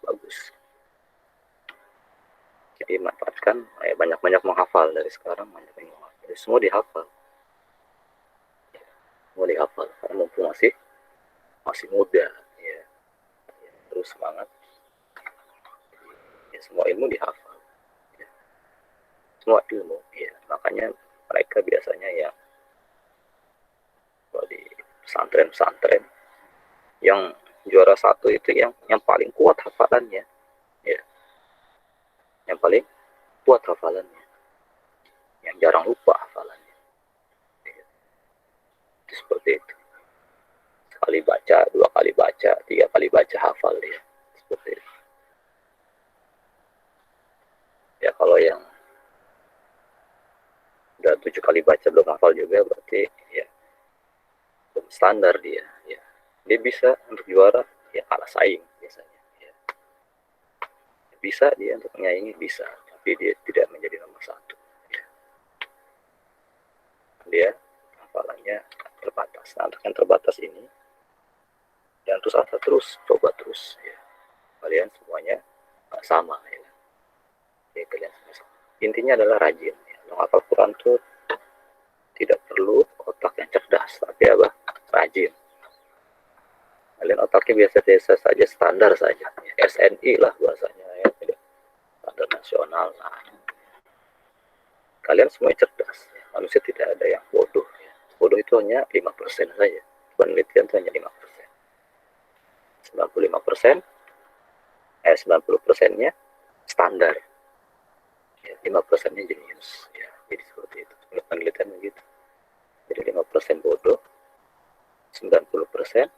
bagus. Jadi manfaatkan ya, banyak-banyak menghafal dari sekarang, banyak menghafal. Jadi semua dihafal. Semua dihafal karena mumpung masih muda ya. Terus semangat. Ya, semua ilmu dihafal. Ya. Semua ilmu ya. Makanya mereka biasanya yang kalau di pesantren yang juara 1 itu yang paling kuat hafalannya ya. yang paling kuat hafalannya, yang jarang lupa hafalannya. Itu seperti itu. Sekali baca, 2 kali baca, 3 kali baca hafal dia. Seperti itu. Ya kalau yang udah 7 kali baca belum hafal juga berarti ya belum standar dia. Ya. Dia bisa untuk juara ya kalah saing biasanya. Ya. Bisa dia untuk menyaingi bisa, tapi dia tidak menjadi nomor 1. Ya. Dia hafalannya terbatas. Nah, untuk yang terbatas ini jangan terus asa terus, coba terus ya. Kalian semuanya sama ya. Ya kalian sama. Intinya adalah rajin ya. Menghafal Quran itu tidak perlu otak yang cerdas, tapi apa? Rajin. Kalian otaknya biasa-biasa saja, standar saja. Ya, SNI lah bahasanya ya, tidak standar nasional. Nah, kalian semua cerdas. Ya. Manusia tidak ada yang bodoh. Ya. Bodoh itu hanya 5% saja. Penelitian itu hanya 5%. 90%nya standar. Ya, 5%-nya jenius. Ya, jadi seperti itu. Menurut penelitian begitu. Jadi 5% bodoh, 90%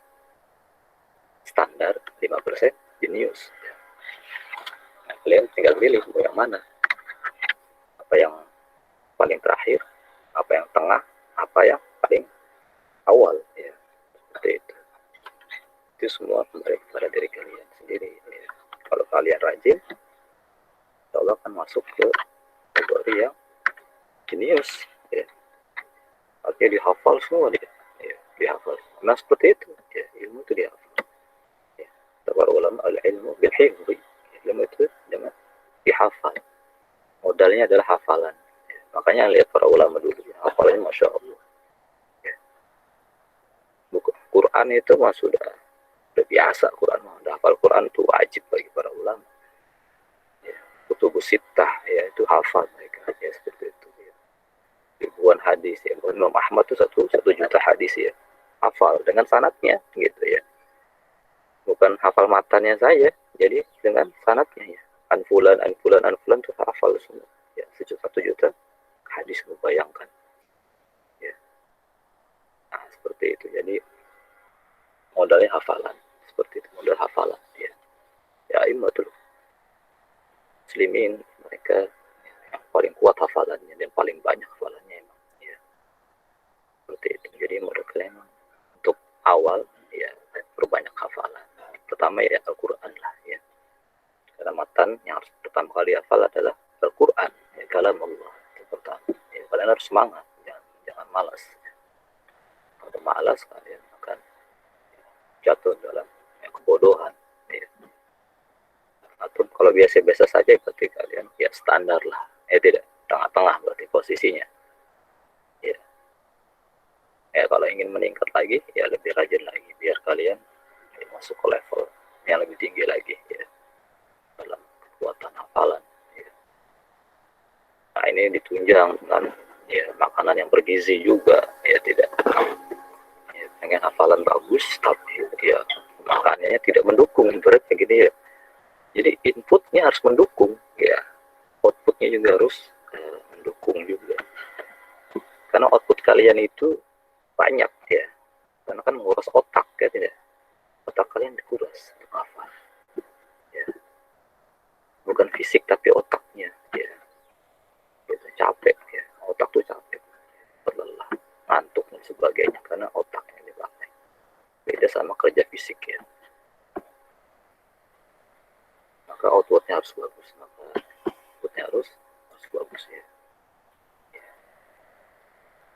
standar, 5% jenius. Ya. Nah, kalian tinggal pilih mau yang mana. Apa yang paling terakhir, apa yang tengah, apa yang paling awal. Ya, seperti itu. Itu semua kembali kepada diri kalian sendiri. Ya. Kalau kalian rajin, insya Allah akan masuk ke kategori yang jenius. Ya. Artinya dihafal semua dia. Ya, dihafal. Nah seperti itu. Ya, ilmu itu dihafal. Ya. Para ulama al-ilmu bil-hifzi. Ilmu itu dengan dihafal. Modalnya adalah hafalan. Ya. Makanya lihat para ulama dulu. Ya. Hafalannya Masya Allah. Ya. Buku Quran itu mah sudah biasa Quran. Udah hafal Quran itu wajib bagi para ulama. Ya. Kutubus sittah ya itu hafal mereka. Ya seperti itu. Ya. Ribuan hadis ya. Imam Ahmad itu 1 juta hadis ya. Hafal dengan sanadnya gitu ya. Bukan hafal matanya saja. Jadi dengan sanadnya ya. Anfulan itu hafal semua. Ya, 1 juta hadis membayangkan. Ya. Nah, seperti itu. Jadi modalnya hafalan. Seperti itu modal hafalan ya. Ya imatul muslimin mereka yang paling kuat hafalannya dan paling banyak hafalannya emang ya. Seperti itu. Jadi modal kalian untuk awal ya perbanyak hafalan. Pertama ya Al-Quran lah ya. Karena matan yang harus pertama kali hafal adalah Al-Quran ya, kalam Allah itu pertama. Ya, kalian harus semangat, jangan malas. Kalau malas kalian akan jatuh dalam kebodohan ya. Atau kalau biasa-biasa saja berarti kalian ya standar lah ya, tidak tengah-tengah berarti posisinya ya. Ya kalau ingin meningkat lagi ya lebih rajin lagi biar kalian ya, masuk ke level yang lebih tinggi lagi ya dalam kekuatan hafalan ya. Nah ini ditunjang dengan ya makanan yang bergizi juga ya, tidak ya, pengen hafalan bagus tapi ya makanannya tidak mendukung berarti gini ya. Jadi inputnya harus mendukung ya, outputnya juga harus mendukung juga. Karena output kalian itu banyak ya, karena kan menguras otak ya tidak. Otak kalian dikuras untuk hafal. Ya. Bukan fisik tapi otaknya ya. Itu capek ya, otak tuh capek, berlelah, ngantuk dan sebagainya karena otaknya dipakai. Beda sama kerja fisik ya. Maka outputnya harus bagus, harus bagus ya.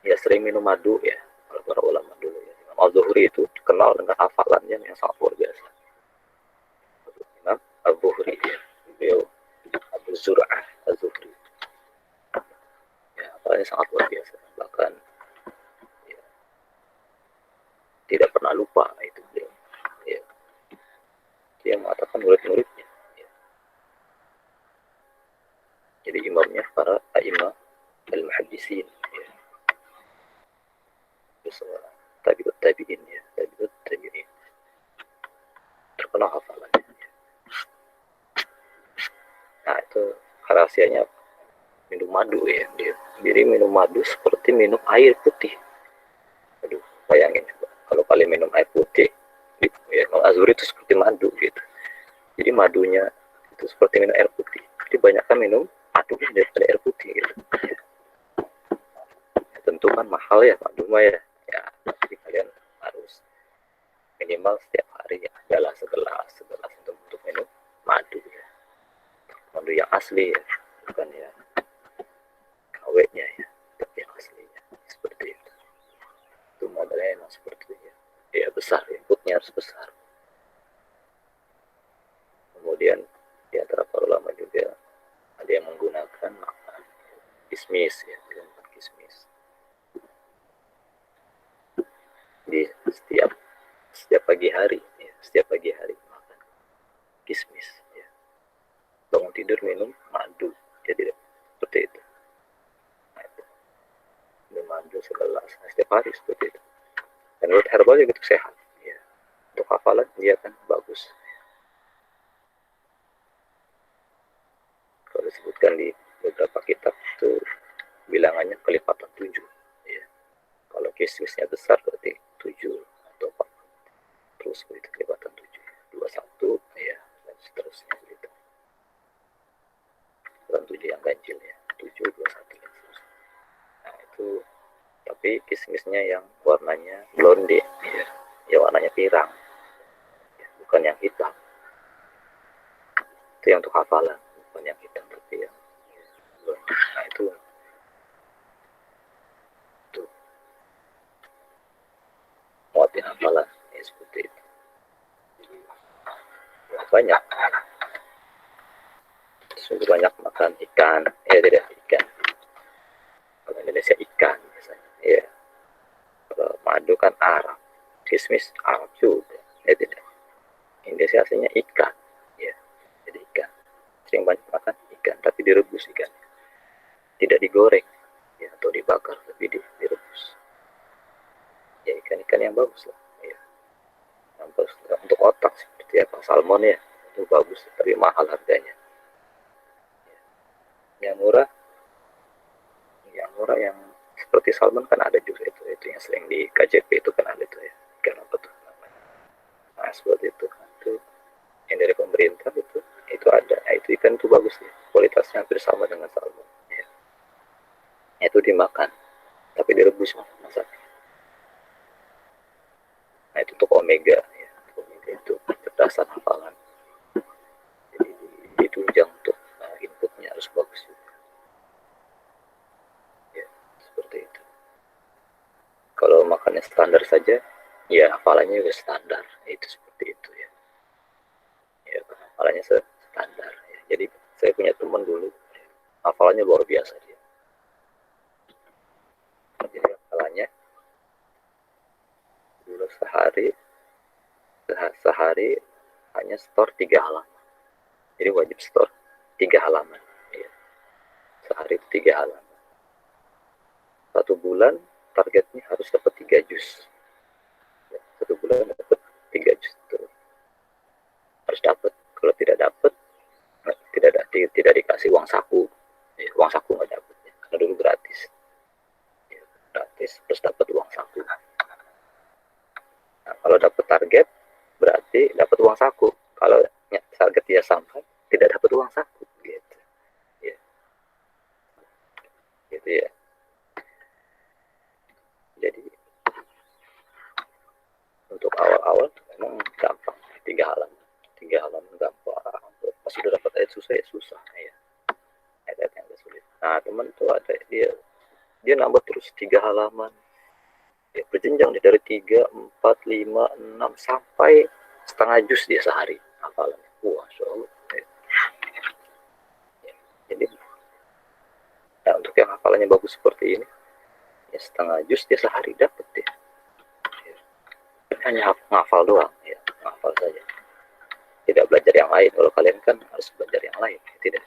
Ya sering minum madu ya, kalau para ulama dulu ya. Imam Al-Zuhri itu dikenal dengan hafalannya yang sangat luar biasa. Imam Al-Zuhri ya, beliau Abu Zur'ah Al-Zuhri. Ya, hafalannya sangat luar biasa, bahkan ya, tidak pernah lupa itu beliau. Ya. Dia mengatakan murid-muridnya. Jadi imamnya para a'imah al-muhaddisin ya. Tabi'ut tabi'in ya, tabi'ut tabi'in. Terkenal hafalannya. Ya. Nah itu rahasianya minum madu ya. Jadi minum madu seperti minum air putih. Aduh, bayangin coba kalau kalian minum air putih, ya, Azuri itu seperti madu gitu. Jadi madunya itu seperti minum air putih. Jadi banyakkan minum madunya daripada air putih gitu. Ya, tentu kan mahal ya madu mah ya. Ya, jadi kalian harus minimal setiap hari ya, adalah segelas untuk minum madu ya. Madu yang asli ya, bukan ya KW-nya ya, tapi yang aslinya seperti itu. Itu modelnya emang seperti itu ya. Ya besar, inputnya harus besar. Kemudian di antara para ulama juga ada yang menggunakan makan kismis ya, kismis. Di setiap pagi hari ya, setiap pagi hari makan kismis ya. Bangun tidur minum madu ya, tidak seperti itu. Nah, itu minum madu segelas setiap hari seperti itu. Dan menurut herbal juga itu sehat ya. Untuk hafalan dia kan bagus. Kalau disebutkan di beberapa kitab itu bilangannya kelipatan 7 ya. Kalau kismisnya besar berarti 7 atau 4 terus begitu kelipatan 7 21 ya, dan seterusnya gitu. Bukan 7 yang ganjil ya, 7 21 dan seterusnya. Nah itu, tapi kismisnya yang warnanya blonde ya, ya warnanya pirang ya, bukan yang hitam. Itu yang untuk hafalan, bukan yang hitam tapi yang blonde. Nah itu muatin hafalan ya, seperti itu. Banyak sungguh banyak makan ikan ya, tidak ikan kalau Indonesia ikan biasanya ya. Kalau madu kan Arab, kismis Arab juga ya, tidak. Indonesia aslinya ikan ya, jadi ikan sering banyak makan ikan, tapi direbus ikan, tidak digoreng ya atau dibakar, tapi direbus ya. Ikan-ikan yang bagus lah ya, yang bagus untuk otak seperti apa, salmon ya, itu bagus tapi mahal harganya. Yang murah yang seperti salmon kan ada juga, itu yang sering di KJP itu kan ada itu ya, ikan apa tuh namanya. Nah seperti itu yang dari pemerintah itu ada. Nah, itu ikan itu bagus ya, kualitasnya hampir sama dengan salmon ya. Itu dimakan tapi direbus masaknya. Nah itu untuk omega ya, omega itu berdasar hafalan. Jadi ditunjang untuk inputnya harus bagus juga ya, seperti itu. Kalau makannya standar saja ya, hafalannya juga standar, itu seperti itu ya. Ya hafalannya standar ya. Jadi saya punya teman dulu ya, hafalannya luar biasa dia. Jadi hafalannya dulu sehari hanya store 3 halaman. Jadi wajib store 3 halaman ya. Sehari 3 halaman. 1 bulan targetnya harus dapat 3 juz ya, 1 bulan dapat 3 juz itu harus dapat. Kalau tidak dapat tidak dikasih uang saku ya, uang saku nggak dapat ya, karena dulu gratis ya, gratis terus dapat uang saku. Nah, kalau dapat target berarti dapat uang saku. Kalau target dia sampai tidak dapat uang saku gitu ya, gitu ya. Jadi untuk awal-awal memang gampang, 3 halaman gampang. Pas sudah dapat ayat susah ya susah ya, ayat yang agak sulit. Nah teman tuh ada dia nambah terus 3 halaman ya, berjenjang dari 3, 4, 5, 6 sampai setengah juz dia sehari hafalannya. Wah, Allah ya. Jadi nah, untuk yang hafalannya bagus seperti ini ya, setengah juz dia sehari dapat ya. Hanya ngafal doang ya, ngafal saja, tidak belajar yang lain. Kalau kalian kan harus belajar yang lain ya, tidak,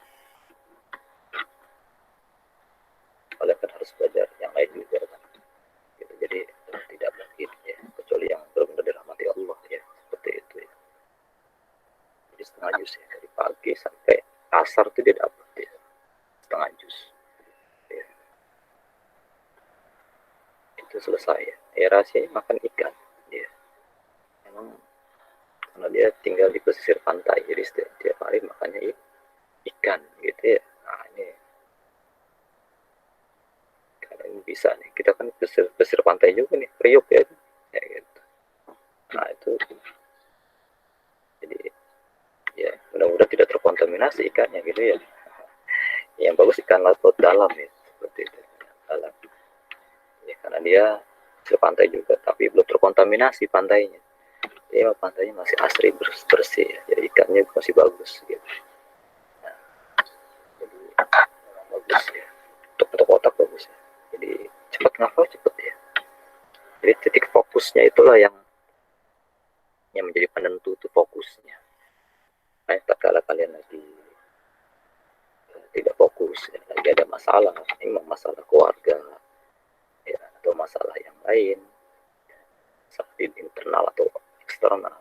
kalian kan harus belajar yang lain juga kan gitu. Jadi tidak mungkin ya, kecuali yang benar-benar dirahmati Allah ya, seperti itu ya. Jadi setengah juz ya, dari pagi sampai asar itu dia dapat ya, itu selesai ya. Ya rahasianya makan ikan dia. Emang karena dia tinggal di pesisir pantai, jadi setiap hari makannya ikan gitu ya. Nah ini karena ini bisa nih, kita kan pesisir pantai juga nih, Priok ya, ya gitu. Nah itu jadi ya mudah-mudahan tidak terkontaminasi ikannya gitu ya. Yang bagus ikan laut dalam ya, seperti itu dalam ya, karena dia pesisir pantai juga tapi belum terkontaminasi pantainya. Jadi pantainya masih asri bersih ya, jadi ikannya masih bagus gitu. Nah, jadi bagus ya, untuk otak bagus ya, jadi cepat ngafal cepet ya. Jadi titik fokusnya itulah yang menjadi penentu itu fokusnya. Nah, tatkala kalian lagi tidak fokus ya, lagi ada masalah, memang masalah keluarga ya, atau masalah yang lain ya, seperti internal atau eksternal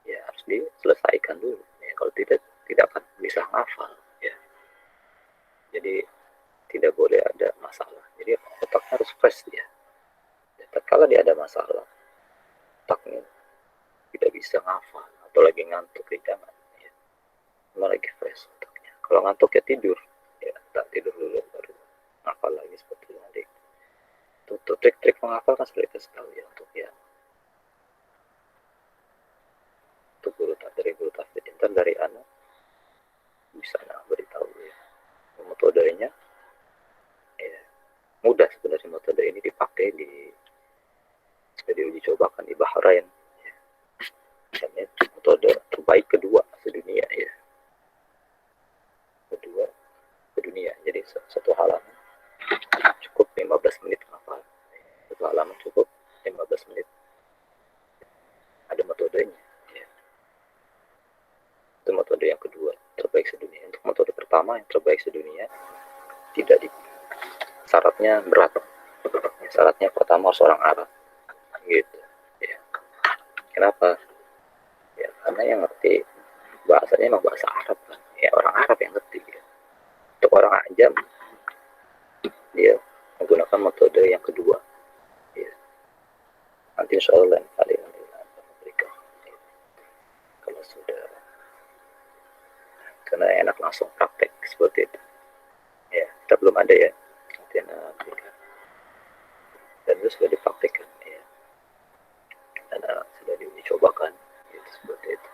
ya, harus diselesaikan dulu ya, kalau tidak akan bisa ngafal ya. Jadi tidak boleh ada masalah, jadi otaknya harus fresh ya. Tatkala dia ada masalah, otaknya tidak bisa ngafal atau lagi ngantuk ya, jangan ya. Cuma lagi fresh otaknya. Kalau ngantuk ya tidur ya, tak tidur dulu baru ngafal lagi seperti tadi. Untuk trik-trik menghafal kan sudah kita tahu ya, untuk ya untuk guru tahfidz intan dari anak bisa beritahu ya metodenya ya, mudah sebenarnya. Metode ini dipakai sudah diuji cobakan di Bahrain ya. Dan itu metode terbaik kedua sedunia ya, kedua sedunia. Jadi satu halaman cukup 15 menit hafal, satu halaman cukup 15 menit. Ada metodenya ya. Itu metode yang kedua terbaik sedunia. Untuk metode pertama yang terbaik sedunia tidak syaratnya berat. Syaratnya pertama harus orang Arab gitu ya. Kenapa ya? Karena yang ngerti bahasanya emang bahasa Arab kan ya, orang Arab yang ngerti ya. Untuk orang Ajam dia menggunakan metode yang kedua ya. Nanti insya Allah lain kali nanti akan memberikan ya. Kalau sudah, karena enak langsung praktek seperti itu ya. Kita belum ada ya, nanti berikan, dan itu sudah dipraktekkan ya, dan sudah dicobakan gitu, seperti itu.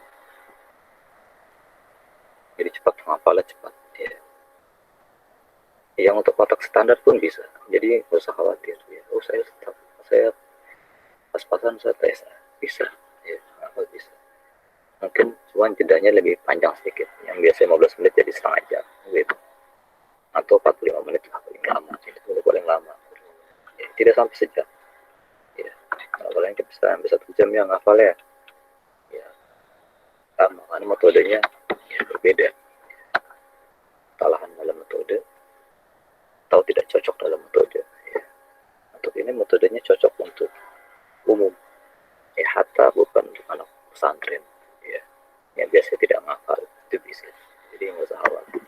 Jadi cepat menghafalnya cepat ya. Yang untuk kotak standar pun bisa, jadi nggak usah khawatir ya. Oh saya pas-pasan saya tes bisa ya, apa bisa. Mungkin cuma jedanya lebih panjang sedikit, yang biasa 15 menit jadi setengah jam gitu, atau 45 menit lah paling lama, itu paling lama ya, tidak sampai sejam ya. Kalau yang kita bisa sampai 1 jam ya ngafal ya sama, karena metodenya ya berbeda. Kesalahan dalam metode atau tidak cocok dalam metode ya. Untuk ini metodenya cocok untuk umum ya, hatta bukan untuk anak pesantren ya, yang biasa tidak ngafal itu bisa. Jadi nggak usah khawatir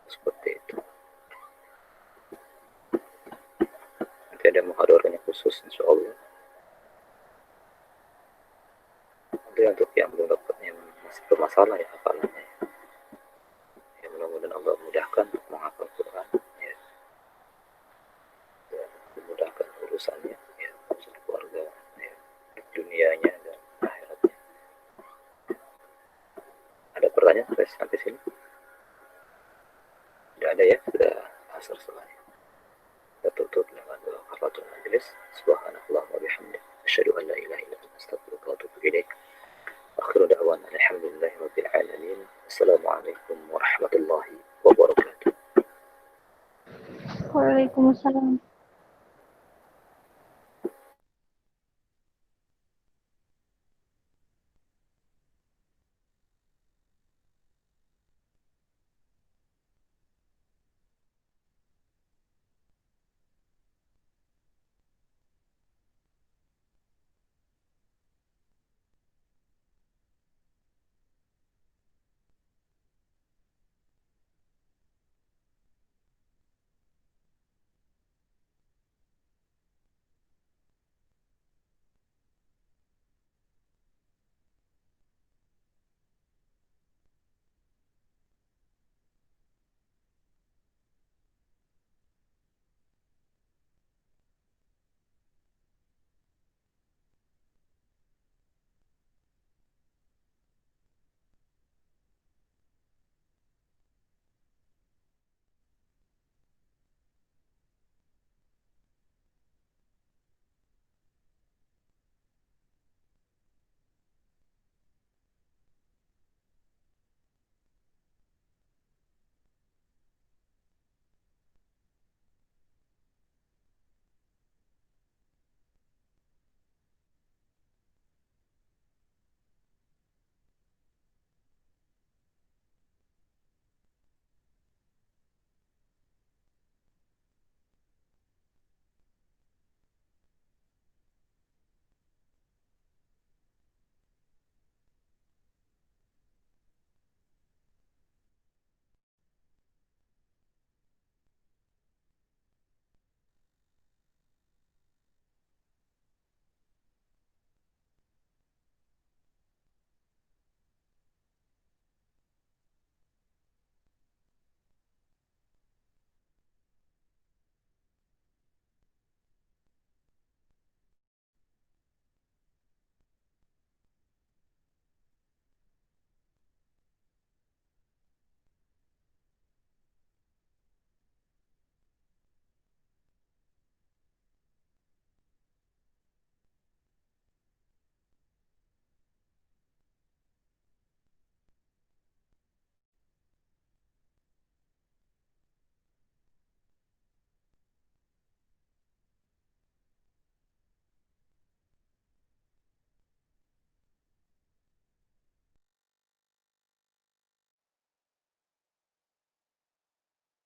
seperti itu. Nanti ada muhadarahnya khusus insya Allah. Nanti untuk yang belum dapat, yang masih bermasalah ya hafalannya ya, mudah-mudahan Allah mudahkan untuk menghafal Quran ya, dan memudahkan urusannya ya, urusan keluarga ya, dunianya dan akhiratnya. Ada pertanyaan sampai sini? Tidak ada ya, sudah asar selesai. Kita tutup dengan doa kafaratul majelis. Subhanallah wa bihamdihi, asyhadu an la ilaha illa anta, astaghfiruka wa atubu ilaik. Akhiru da'wana alhamdulillahi rabbil alamin. Assalamualaikum warahmatullahi wabarakatuh. Waalaikumsalam.